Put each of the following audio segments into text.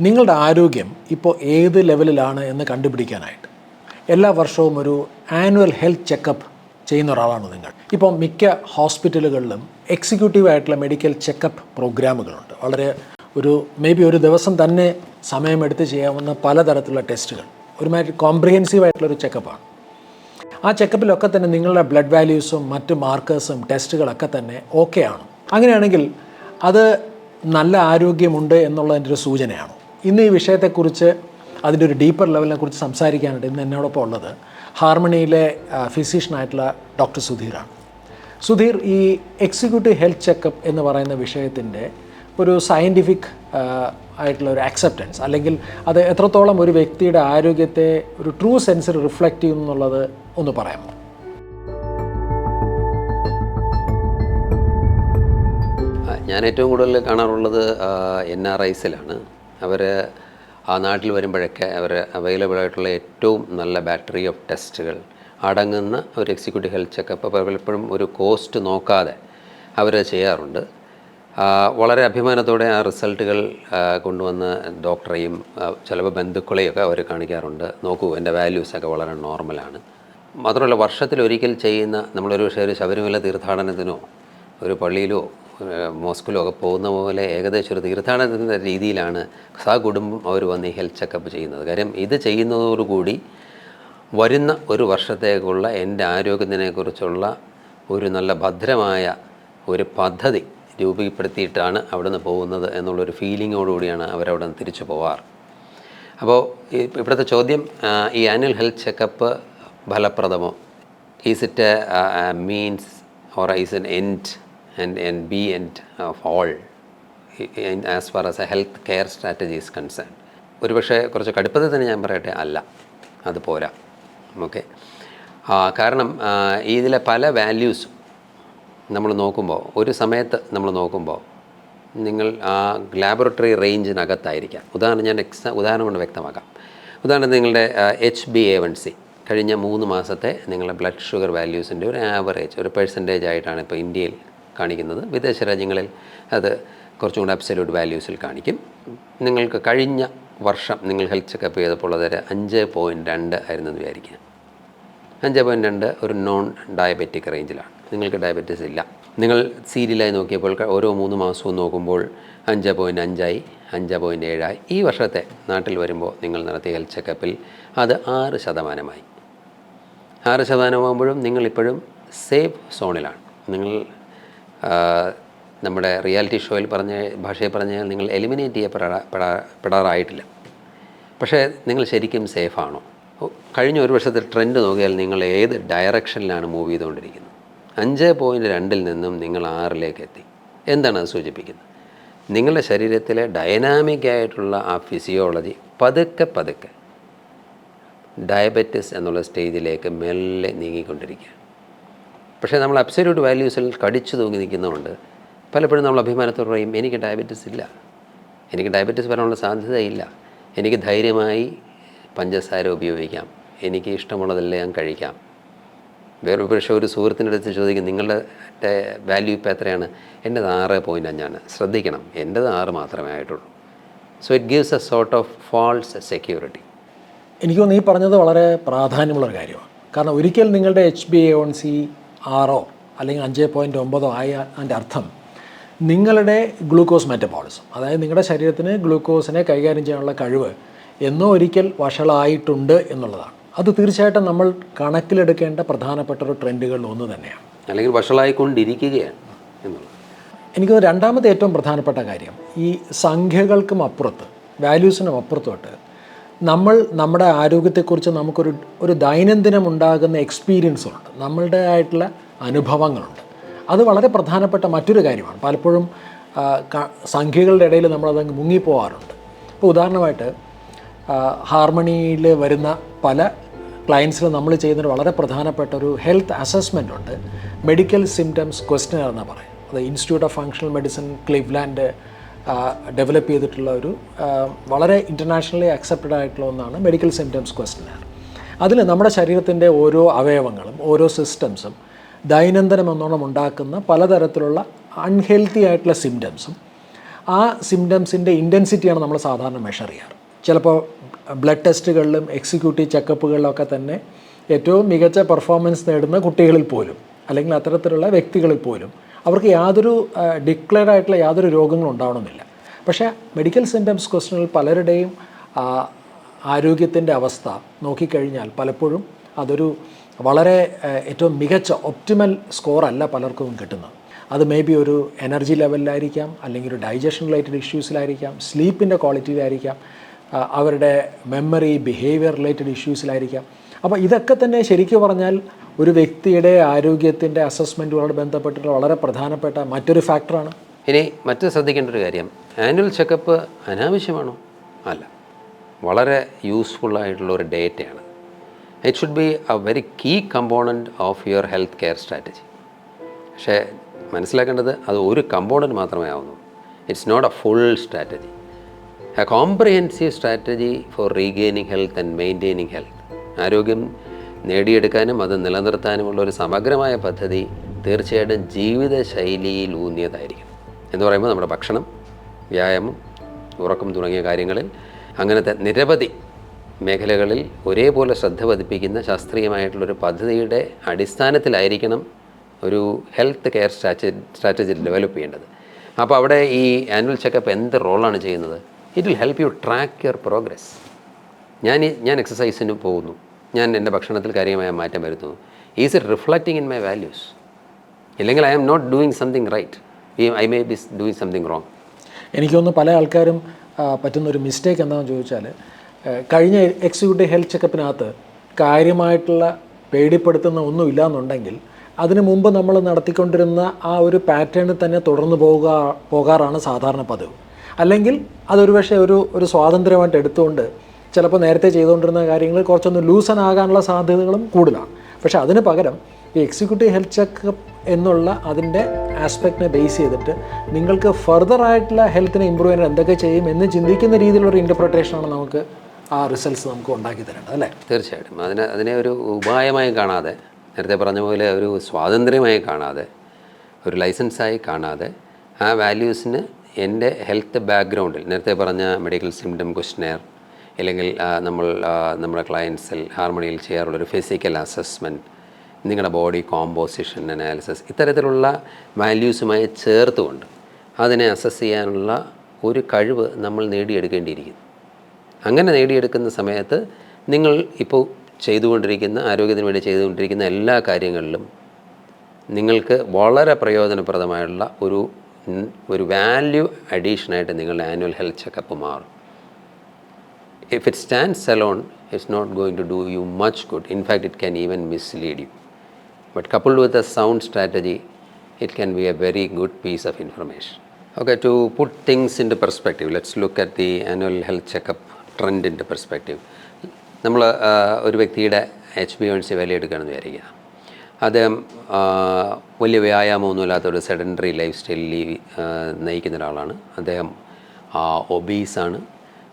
നിങ്ങളുടെ ആരോഗ്യം ഇപ്പോൾ ഏത് ലെവലിലാണ് എന്ന് കണ്ടുപിടിക്കാനായിട്ട് എല്ലാ വർഷവും ഒരു ആനുവൽ ഹെൽത്ത് ചെക്കപ്പ് ചെയ്യുന്ന ഒരാളാണ് നിങ്ങൾ. ഇപ്പോൾ മിക്ക ഹോസ്പിറ്റലുകളിലും എക്സിക്യൂട്ടീവായിട്ടുള്ള മെഡിക്കൽ ചെക്കപ്പ് പ്രോഗ്രാമുകളുണ്ട്. വളരെ ഒരു ദിവസം തന്നെ സമയമെടുത്ത് ചെയ്യാവുന്ന പലതരത്തിലുള്ള ടെസ്റ്റുകൾ, ഒരുമാതിരി കോംപ്രിഹെൻസീവായിട്ടുള്ളൊരു ചെക്കപ്പാണ്. ആ ചെക്കപ്പിലൊക്കെ തന്നെ നിങ്ങളുടെ ബ്ലഡ് വാല്യൂസും മറ്റ് മാർക്കേഴ്സും ടെസ്റ്റുകളൊക്കെ തന്നെ ഓക്കെ ആണ്. അങ്ങനെയാണെങ്കിൽ അത് നല്ല ആരോഗ്യമുണ്ട് എന്നുള്ളതിൻ്റെ ഒരു സൂചനയാണ്. ഇന്ന് ഈ വിഷയത്തെക്കുറിച്ച്, അതിൻ്റെ ഒരു ഡീപ്പർ ലെവലിനെ കുറിച്ച് സംസാരിക്കാനായിട്ട് ഇന്ന് എന്നോടൊപ്പം ഉള്ളത് ഹാർമണിയിലെ ഫിസിഷ്യനായിട്ടുള്ള ഡോക്ടർ സുധീറാണ്. സുധീർ, ഈ എക്സിക്യൂട്ടീവ് ഹെൽത്ത് ചെക്കപ്പ് എന്ന് പറയുന്ന വിഷയത്തിൻ്റെ ഒരു സയൻറ്റിഫിക് ആയിട്ടുള്ള ഒരു അക്സെപ്റ്റൻസ്, അല്ലെങ്കിൽ അത് എത്രത്തോളം ഒരു വ്യക്തിയുടെ ആരോഗ്യത്തെ ഒരു ട്രൂ സെൻസിൽ റിഫ്ലക്റ്റ് ചെയ്യുന്നു എന്നുള്ളത് ഒന്ന് പറയാമോ? ഞാൻ ഏറ്റവും കൂടുതൽ കാണാറുള്ളത് NRIസിലാണ്. അവർ ആ നാട്ടിൽ വരുമ്പോഴൊക്കെ അവർ അവൈലബിൾ ആയിട്ടുള്ള ഏറ്റവും നല്ല ബാറ്ററി ഓഫ് ടെസ്റ്റുകൾ അടങ്ങുന്ന ഒരു എക്സിക്യൂട്ടീവ് ഹെൽത്ത് ചെക്കപ്പ് പലപ്പോഴും ഒരു കോസ്റ്റ് നോക്കാതെ അവർ ചെയ്യാറുണ്ട്. വളരെ അഭിമാനത്തോടെ ആ റിസൾട്ടുകൾ കൊണ്ടുവന്ന് ഡോക്ടറെയും ചിലപ്പോൾ ബന്ധുക്കളെയൊക്കെ അവർ കാണിക്കാറുണ്ട്. നോക്കൂ, എൻ്റെ വാല്യൂസൊക്കെ വളരെ നോർമലാണ്. മാത്രമല്ല, വർഷത്തിലൊരിക്കൽ ചെയ്യുന്ന നമ്മളൊരു പക്ഷേ ഒരു ശബരിമല തീർത്ഥാടനത്തിനോ ഒരു പള്ളിയിലോ മോസ്കിലോ ഒക്കെ പോകുന്ന പോലെ ഏകദേശം ഒരു തീർത്ഥാടനത്തിൻ്റെ രീതിയിലാണ് സകുടുംബം അവർ വന്ന് ഈ ഹെൽത്ത് ചെക്കപ്പ് ചെയ്യുന്നത്. കാര്യം ഇത് ചെയ്യുന്നതോടുകൂടി വരുന്ന ഒരു വർഷത്തേക്കുള്ള എൻ്റെ ആരോഗ്യത്തിനെക്കുറിച്ചുള്ള ഒരു നല്ല ഭദ്രമായ ഒരു പദ്ധതി രൂപപ്പെടുത്തിയിട്ടാണ് അവിടെ നിന്ന് പോകുന്നത് എന്നുള്ളൊരു ഫീലിങ്ങോടുകൂടിയാണ് അവരവിടെ നിന്ന് തിരിച്ചു പോവാറ്. അപ്പോൾ ഇവിടുത്തെ ചോദ്യം, ഈ ആനുവൽ ഹെൽത്ത് ചെക്കപ്പ് ഫലപ്രദമോ? Is it means or is an end and be end of all as far as a health care strategy is concerned? ഒരു പക്ഷേ കുറച്ച് കടുപ്പത്തിൽ തന്നെ ഞാൻ പറയട്ടെ, അല്ല, അത് പോരാ. ഓക്കെ, കാരണം ഇതിലെ പല വാല്യൂസും നമ്മൾ നോക്കുമ്പോൾ, ഒരു സമയത്ത് നമ്മൾ നോക്കുമ്പോൾ നിങ്ങൾ ആ ലാബോറട്ടറി റേഞ്ചിനകത്തായിരിക്കാം. ഉദാഹരണം കൊണ്ട് വ്യക്തമാക്കാം. ഉദാഹരണം, നിങ്ങളുടെ HbA1c കഴിഞ്ഞ 3 മാസത്തെ നിങ്ങളുടെ ബ്ലഡ് ഷുഗർ വാല്യൂസിൻ്റെ ഒരു ആവറേജ്, ഒരു പെർസെൻറ്റേജ് ആയിട്ടാണ് ഇപ്പോൾ ഇന്ത്യയിൽ കാണിക്കുന്നത്. വിദേശ രാജ്യങ്ങളിൽ അത് കുറച്ചും കൂടി അബ്സല്യൂട്ട് വാല്യൂസിൽ കാണിക്കും. നിങ്ങൾക്ക് കഴിഞ്ഞ വർഷം നിങ്ങൾ ഹെൽത്ത് ചെക്കപ്പ് ചെയ്തപ്പോൾ അത് 5.2 ആയിരുന്നെന്ന് വിചാരിക്കുക. 5.2 ഒരു നോൺ ഡയബറ്റിക് റേഞ്ചിലാണ്. നിങ്ങൾക്ക് ഡയബറ്റീസ് ഇല്ല. നിങ്ങൾ സീരിയലായി നോക്കിയപ്പോൾ ഓരോ 3 മാസവും നോക്കുമ്പോൾ 5.5 5.7 ഈ വർഷത്തെ നാട്ടിൽ വരുമ്പോൾ നിങ്ങൾ നടത്തിയ ഹെൽത്ത് ചെക്കപ്പിൽ അത് 6%. 6% നിങ്ങളിപ്പോഴും സേഫ് സോണിലാണ്. നിങ്ങൾ നമ്മുടെ റിയാലിറ്റി ഷോയിൽ ഭാഷയിൽ പറഞ്ഞാൽ നിങ്ങൾ എലിമിനേറ്റ് ചെയ്യപ്പെടാറായിട്ടില്ല. പക്ഷേ നിങ്ങൾ ശരിക്കും സേഫാണോ? കഴിഞ്ഞ ഒരു വർഷത്തെ ട്രെൻഡ് നോക്കിയാൽ നിങ്ങൾ ഏത് ഡയറക്ഷനിലാണ് മൂവ് ചെയ്തുകൊണ്ടിരിക്കുന്നത്? 5.2 നിന്നും നിങ്ങൾ 6 എത്തി. എന്താണ് അത് സൂചിപ്പിക്കുന്നത്? നിങ്ങളുടെ ശരീരത്തിലെ ഡൈനാമിക് ആയിട്ടുള്ള ആ ഫിസിയോളജി പതുക്കെ ഡയബറ്റിസ് എന്നുള്ള സ്റ്റേജിലേക്ക് മെല്ലെ നീങ്ങിക്കൊണ്ടിരിക്കുക. പക്ഷേ നമ്മൾ അബ്സല്യൂട്ട് വാല്യൂസിൽ കടിച്ചു തൂങ്ങി നിൽക്കുന്നതുകൊണ്ട് പലപ്പോഴും നമ്മൾ അഭിമാനത്തോടെ പറയും, എനിക്ക് ഡയബറ്റിസ് ഇല്ല, എനിക്ക് ഡയബറ്റിസ് വരാനുള്ള സാധ്യതയില്ല, എനിക്ക് ധൈര്യമായി പഞ്ചസാര ഉപയോഗിക്കാം, എനിക്ക് ഇഷ്ടമുള്ളതെല്ലാം ഞാൻ കഴിക്കാം. വേറെ പക്ഷേ ഒരു സുഹൃത്തിൻ്റെ അടുത്ത് ചോദിക്കും, നിങ്ങളുടെ വാല്യൂ ഇപ്പോൾ എത്രയാണ്? എൻ്റെത് 6.5. ശ്രദ്ധിക്കണം, എൻ്റെത് 6 മാത്രമേ ആയിട്ടുള്ളൂ. So it gives a sort of false security. എനിക്ക് തോന്നുന്നു ഈ പറഞ്ഞത് വളരെ പ്രാധാന്യമുള്ളൊരു കാര്യമാണ്. കാരണം ഒരിക്കൽ നിങ്ങളുടെ HbA1c 6 അല്ലെങ്കിൽ 5.9 ആയ അതിൻ്റെ അർത്ഥം നിങ്ങളുടെ ഗ്ലൂക്കോസ് മെറ്റബോളിസം, അതായത് നിങ്ങളുടെ ശരീരത്തിന് ഗ്ലൂക്കോസിനെ കൈകാര്യം ചെയ്യാനുള്ള കഴിവ് എന്നോ ഒരിക്കൽ വഷളായിട്ടുണ്ട് എന്നുള്ളതാണ്. അത് തീർച്ചയായിട്ടും നമ്മൾ കണക്കിലെടുക്കേണ്ട പ്രധാനപ്പെട്ട ഒരു ട്രെൻഡുകളിൽ ഒന്ന് തന്നെയാണ്, അല്ലെങ്കിൽ വഷളായിക്കൊണ്ടിരിക്കുകയാണ് എന്നുള്ളത്. എനിക്ക് രണ്ടാമത്തെ ഏറ്റവും പ്രധാനപ്പെട്ട കാര്യം, ഈ സംഖ്യകൾക്കും അപ്പുറത്ത്, വാല്യൂസിനും അപ്പുറത്തോട്ട് നമ്മൾ നമ്മുടെ ആരോഗ്യത്തെക്കുറിച്ച് നമുക്കൊരു ദൈനംദിനം ഉണ്ടാകുന്ന എക്സ്പീരിയൻസുണ്ട്, നമ്മളുടെ ആയിട്ടുള്ള അനുഭവങ്ങളുണ്ട്. അത് വളരെ പ്രധാനപ്പെട്ട മറ്റൊരു കാര്യമാണ്. പലപ്പോഴും സംഖ്യകളുടെ ഇടയിൽ നമ്മളതങ്ങ് മുങ്ങിപ്പോവാറുണ്ട്. ഇപ്പോൾ ഉദാഹരണമായിട്ട് ഹാർമണിയിൽ വരുന്ന പല ക്ലയൻസിലും നമ്മൾ ചെയ്യുന്നൊരു വളരെ പ്രധാനപ്പെട്ട ഒരു ഹെൽത്ത് അസസ്മെൻ്റ് ഉണ്ട്. മെഡിക്കൽ സിംറ്റംസ് ക്വസ്റ്റ്യനർ എന്ന് പറയും. അത് institute of functional medicine Cleveland develop ചെയ്തിട്ടുള്ള ഒരു വളരെ ഇൻ്റർനാഷണലി അക്സെപ്റ്റഡ് ആയിട്ടുള്ള ഒന്നാണ് മെഡിക്കൽ സിംറ്റംസ് ക്വസ്റ്റ്യനർ. അതിൽ നമ്മുടെ ശരീരത്തിൻ്റെ ഓരോ അവയവങ്ങളും ഓരോ സിസ്റ്റംസും ദൈനംദിനം എന്നോണം ഉണ്ടാക്കുന്ന പലതരത്തിലുള്ള അൺഹെൽത്തി ആയിട്ടുള്ള സിംറ്റംസും ആ സിംറ്റംസിൻ്റെ ഇൻറ്റൻസിറ്റിയാണ് നമ്മൾ സാധാരണ മെഷർ ചെയ്യാറ്. ചിലപ്പോൾ ബ്ലഡ് ടെസ്റ്റുകളിലും എക്സിക്യൂട്ടീവ് ചെക്കപ്പുകളിലൊക്കെ തന്നെ ഏറ്റവും മികച്ച പെർഫോമൻസ് നേടുന്ന കുട്ടികളിൽ പോലും അല്ലെങ്കിൽ അത്തരത്തിലുള്ള വ്യക്തികളിൽ പോലും അവർക്ക് യാതൊരു ഡിക്ലെയർഡ് ആയിട്ടുള്ള യാതൊരു രോഗങ്ങളും ഉണ്ടാവണമെന്നില്ല. പക്ഷേ മെഡിക്കൽ സിംറ്റംസ് ക്വസ്റ്റനിൽ പലരുടെയും ആരോഗ്യത്തിൻ്റെ അവസ്ഥ നോക്കിക്കഴിഞ്ഞാൽ പലപ്പോഴും അതൊരു വളരെ ഏറ്റവും മികച്ച ഒപ്റ്റിമൽ സ്കോറല്ല പലർക്കും കിട്ടുന്നത്. അത് മേ ബി ഒരു എനർജി ലെവലിലായിരിക്കാം, അല്ലെങ്കിൽ ഒരു ഡൈജഷൻ റിലേറ്റഡ് ഇഷ്യൂസിലായിരിക്കാം, സ്ലീപ്പിൻ്റെ ക്വാളിറ്റിയിലായിരിക്കാം, അവരുടെ മെമ്മറി ബിഹേവിയർ റിലേറ്റഡ് ഇഷ്യൂസിലായിരിക്കാം. അപ്പോൾ ഇതൊക്കെ തന്നെ ശരിക്കും പറഞ്ഞാൽ ഒരു വ്യക്തിയുടെ ആരോഗ്യത്തിൻ്റെ അസസ്മെൻറ്റുകളോട് ബന്ധപ്പെട്ടിട്ട് വളരെ പ്രധാനപ്പെട്ട മറ്റൊരു ഫാക്ടറാണ്. ഇനി മറ്റ് ശ്രദ്ധിക്കേണ്ട ഒരു കാര്യം, ആനുവൽ ചെക്കപ്പ് അനാവശ്യമാണോ? അല്ല, വളരെ യൂസ്ഫുള്ളായിട്ടുള്ള ഒരു ഡേറ്റയാണ്. It should be a very key component of your health care strategy. പക്ഷേ മനസ്സിലാക്കേണ്ടത് അത് ഒരു കമ്പോണൻറ്റ് മാത്രമേ ആവുന്നു. It's not a full strategy. A comprehensive strategy for regaining health and maintaining health. ആരോഗ്യം നേടിയെടുക്കാനും അത് നിലനിർത്താനുമുള്ള ഒരു സമഗ്രമായ പദ്ധതി തീർച്ചയായിട്ടും ജീവിതശൈലിയിൽ ഊന്നിയതായിരിക്കും. എന്ന് പറയുമ്പോൾ നമ്മുടെ ഭക്ഷണം, വ്യായാമം, ഉറക്കം തുടങ്ങിയ കാര്യങ്ങളിൽ അങ്ങനത്തെ നിരവധി മേഖലകളിൽ ഒരേപോലെ ശ്രദ്ധ പതിപ്പിക്കുന്ന ശാസ്ത്രീയമായിട്ടുള്ളൊരു പദ്ധതിയുടെ അടിസ്ഥാനത്തിലായിരിക്കണം ഒരു ഹെൽത്ത് കെയർ സ്ട്രാറ്റജി ഡെവലപ്പ് ചെയ്യേണ്ടത്. അപ്പോൾ അവിടെ ഈ ആനുവൽ ചെക്കപ്പ് എന്ത് റോളാണ് ചെയ്യുന്നത്? It will help you track your progress. ഞാൻ എക്സസൈസിന് പോകുന്നു, ഞാൻ എൻ്റെ ഭക്ഷണത്തിൽ കാര്യമായ മാറ്റം വരുത്തുന്നു. Is it reflecting in my values? ഇല്ലെങ്കിൽ I am not doing something right, I may be doing something wrong. എനിക്ക് തോന്നുന്നു പല ആൾക്കാരും പറ്റുന്നൊരു മിസ്റ്റേക്ക് എന്താണെന്ന് ചോദിച്ചാൽ, കഴിഞ്ഞ എക്സിക്യൂട്ടീവ് ഹെൽത്ത് ചെക്കപ്പിനകത്ത് കാര്യമായിട്ടുള്ള പേടിപ്പെടുത്തുന്ന ഒന്നുമില്ല എന്നുണ്ടെങ്കിൽ അതിനു മുമ്പ് നമ്മൾ നടത്തിക്കൊണ്ടിരുന്ന ആ ഒരു പാറ്റേണിൽ തന്നെ തുടർന്ന് പോകാറാണ് സാധാരണ പതിവ്. അല്ലെങ്കിൽ അതൊരു പക്ഷേ ഒരു സ്വാതന്ത്ര്യമായിട്ട് എടുത്തുകൊണ്ട് ചിലപ്പോൾ നേരത്തെ ചെയ്തുകൊണ്ടിരുന്ന കാര്യങ്ങൾ കുറച്ചൊന്ന് ലൂസൺ ആകാനുള്ള സാധ്യതകളും കൂടുതലാണ്. പക്ഷേ അതിന് പകരം ഈ എക്സിക്യൂട്ടീവ് ഹെൽത്ത് ചെക്കപ്പ് എന്നുള്ള അതിൻ്റെ ആസ്പെക്റ്റിനെ ബേസ് ചെയ്തിട്ട് നിങ്ങൾക്ക് ഫർദർ ആയിട്ടുള്ള ഹെൽത്തിനെ ഇമ്പ്രൂവ് ചെയ്യാൻ എന്തൊക്കെ ചെയ്യും എന്ന് ചിന്തിക്കുന്ന രീതിയിലുള്ളൊരു ഇൻ്റർപ്രിട്ടേഷനാണ് നമുക്ക് ആ റിസൾട്ട്സ് നമുക്ക് ഉണ്ടാക്കി തരേണ്ടത്, അല്ലേ? തീർച്ചയായിട്ടും. അതിനെ ഒരു ഉപായമായി കാണാതെ, നേരത്തെ പറഞ്ഞ പോലെ ഒരു സ്വാതന്ത്ര്യമായി കാണാതെ, ഒരു ലൈസൻസായി കാണാതെ, ആ വാല്യൂസിന് എൻ്റെ ഹെൽത്ത് ബാക്ക്ഗ്രൗണ്ടിൽ നേരത്തെ പറഞ്ഞ മെഡിക്കൽ സിംറ്റം ക്വസ്റ്റനെയർ, അല്ലെങ്കിൽ നമ്മുടെ ക്ലയൻസിൽ ഹാർമണിയിൽ ചെയ്യാറുള്ളൊരു ഫിസിക്കൽ അസസ്മെൻറ്റ്, നിങ്ങളുടെ ബോഡി കോമ്പോസിഷൻ അനാലിസിസ്, ഇത്തരത്തിലുള്ള വാല്യൂസുമായി ചേർത്തുകൊണ്ട് അതിനെ അസസ് ചെയ്യാനുള്ള ഒരു കഴിവ് നമ്മൾ നേടിയെടുക്കേണ്ടിയിരിക്കുന്നു. അങ്ങനെ നേടിയെടുക്കുന്ന സമയത്ത് നിങ്ങൾ ഇപ്പോൾ ചെയ്തുകൊണ്ടിരിക്കുന്ന, ആരോഗ്യത്തിന് വേണ്ടി ചെയ്തുകൊണ്ടിരിക്കുന്ന എല്ലാ കാര്യങ്ങളിലും നിങ്ങൾക്ക് വളരെ പ്രയോജനപ്രദമായുള്ള ഒരു വാല്യൂ അഡീഷനായിട്ട് നിങ്ങളുടെ ആനുവൽ ഹെൽത്ത് ചെക്കപ്പ് മാറും. If it stands alone, it's not going to do you much good. In fact, it can even mislead you. But coupled with a sound strategy, it can be a very good piece of information. Okay, to put things into perspective, let's look at the annual health checkup trend into perspective. നമ്മൾ ഒരു വ്യക്തിയുടെ HbA1c value എടുക്കുകയാണെന്ന് വിചാരിക്കുക. അദ്ദേഹം വലിയ വ്യായാമമൊന്നുമില്ലാത്തൊരു sedentary life സ്റ്റൈലിൽ നയിക്കുന്ന ഒരാളാണ്. അദ്ദേഹം ഒബീസാണ്.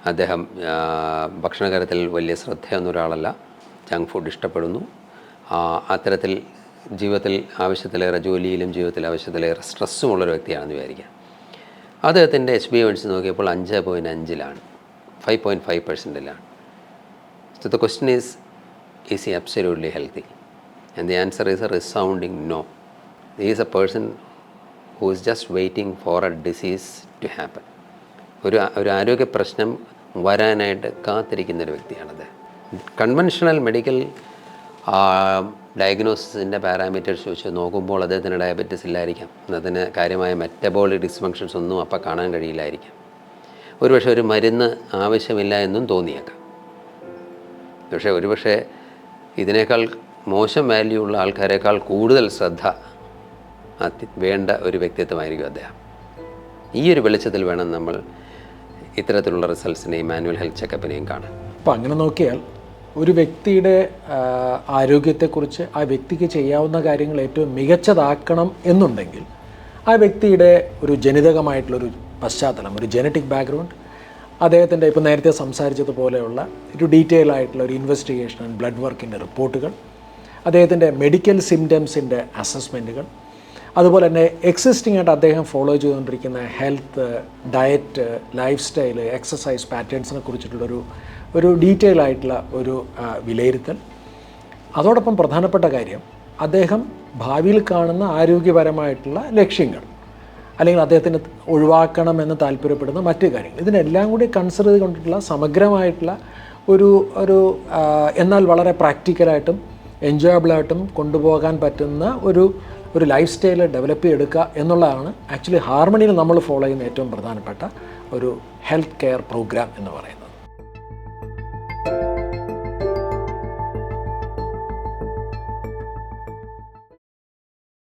അദ്ദേഹം ഭക്ഷണകാര്യത്തിൽ വലിയ ശ്രദ്ധയൊന്നും ഒരാളല്ല, ജങ്ക് ഫുഡ് ഇഷ്ടപ്പെടുന്നു. അത്തരത്തിൽ ജീവിതത്തിൽ ആവശ്യത്തിലേറെ ജോലിയിലും ജീവിതത്തിൽ ആവശ്യത്തിലേറെ സ്ട്രെസ്സുമുള്ളൊരു വ്യക്തിയാണെന്ന് വിചാരിക്കുക. അദ്ദേഹത്തിൻ്റെ HbA1c നോക്കിയപ്പോൾ 5.5-ലാണ്, 5.5%-ലാണ്. So the question is he absolutely healthy? And the answer is a resounding no. He is a person who is just waiting for a disease to happen. ഒരു ആരോഗ്യ പ്രശ്നം വരാനായിട്ട് കാത്തിരിക്കുന്നൊരു വ്യക്തിയാണത്. കൺവെൻഷണൽ മെഡിക്കൽ ഡയഗ്നോസിസിൻ്റെ പാരാമീറ്റേഴ്സ് വെച്ച് നോക്കുമ്പോൾ അദ്ദേഹത്തിന് diabetes ഇല്ലായിരിക്കാം, അതിന് കാര്യമായ മെറ്റബോളിക് ഡിസ്ഫങ്ഷൻസ് ഒന്നും അപ്പം കാണാൻ കഴിയില്ലായിരിക്കാം. ഒരുപക്ഷെ ഒരു മരുന്ന് ആവശ്യമില്ല എന്നും തോന്നിയേക്കാം. ഒരുപക്ഷെ ഇതിനേക്കാൾ മോശം വാല്യൂ ഉള്ള ആൾക്കാരെക്കാൾ കൂടുതൽ ശ്രദ്ധ വേണ്ട ഒരു വ്യക്തിത്വമായിരിക്കും അദ്ദേഹം. ഈ ഒരു വെളിച്ചത്തിൽ വേണം നമ്മൾ ഇത്തരത്തിലുള്ള റിസൾട്ട്സിനെയും മാനുവൽ ഹെൽത്ത് ചെക്കപ്പിനെയും കാണാൻ. അപ്പോൾ അങ്ങനെ നോക്കിയാൽ ഒരു വ്യക്തിയുടെ ആരോഗ്യത്തെക്കുറിച്ച് ആ വ്യക്തിക്ക് ചെയ്യാവുന്ന കാര്യങ്ങൾ ഏറ്റവും മികച്ചതാക്കണം എന്നുണ്ടെങ്കിൽ ആ വ്യക്തിയുടെ ഒരു ജനിതകമായിട്ടുള്ളൊരു പശ്ചാത്തലം, ഒരു ജനറ്റിക് ബാക്ക്ഗ്രൗണ്ട്, അദ്ദേഹത്തിൻ്റെ ഇപ്പോൾ നേരത്തെ സംസാരിച്ചതുപോലെയുള്ള ഒരു ഡീറ്റെയിൽ ആയിട്ടുള്ള ഒരു ഇൻവെസ്റ്റിഗേഷൻ ആൻഡ് ബ്ലഡ് വർക്കിൻ്റെ റിപ്പോർട്ടുകൾ, അദ്ദേഹത്തിൻ്റെ മെഡിക്കൽ സിംറ്റംസിൻ്റെ അസസ്മെൻറ്റുകൾ, അതുപോലെ തന്നെ എക്സിസ്റ്റിംഗ് ആയിട്ട് അദ്ദേഹം ഫോളോ ചെയ്തുകൊണ്ടിരിക്കുന്ന health, diet, lifestyle, exercise പാറ്റേൺസിനെ കുറിച്ചിട്ടുള്ളൊരു ഡീറ്റെയിൽ ആയിട്ടുള്ള ഒരു വിലയിരുത്തൽ. അതോടൊപ്പം പ്രധാനപ്പെട്ട കാര്യം, അദ്ദേഹം ഭാവിയിൽ കാണുന്ന ആരോഗ്യപരമായിട്ടുള്ള ലക്ഷ്യങ്ങൾ, അല്ലെങ്കിൽ അദ്ദേഹത്തിന് ഒഴിവാക്കണമെന്ന് താല്പര്യപ്പെടുന്ന മറ്റു കാര്യങ്ങൾ, ഇതിനെല്ലാം കൂടി കൺസിഡർ ചെയ്തുകൊണ്ടിട്ടുള്ള സമഗ്രമായിട്ടുള്ള ഒരു എന്നാൽ വളരെ പ്രാക്ടിക്കലായിട്ടും എൻജോയബിളായിട്ടും കൊണ്ടുപോകാൻ പറ്റുന്ന ഒരു ലൈഫ് സ്റ്റൈല് ഡെവലപ്പ് ചെയ്തെടുക്കുക എന്നുള്ളതാണ് ആക്ച്വലി ഹാർമണിയിൽ നമ്മൾ ഫോളോ ചെയ്യുന്ന ഏറ്റവും പ്രധാനപ്പെട്ട ഒരു ഹെൽത്ത് കെയർ പ്രോഗ്രാം എന്ന് പറയുന്നത്.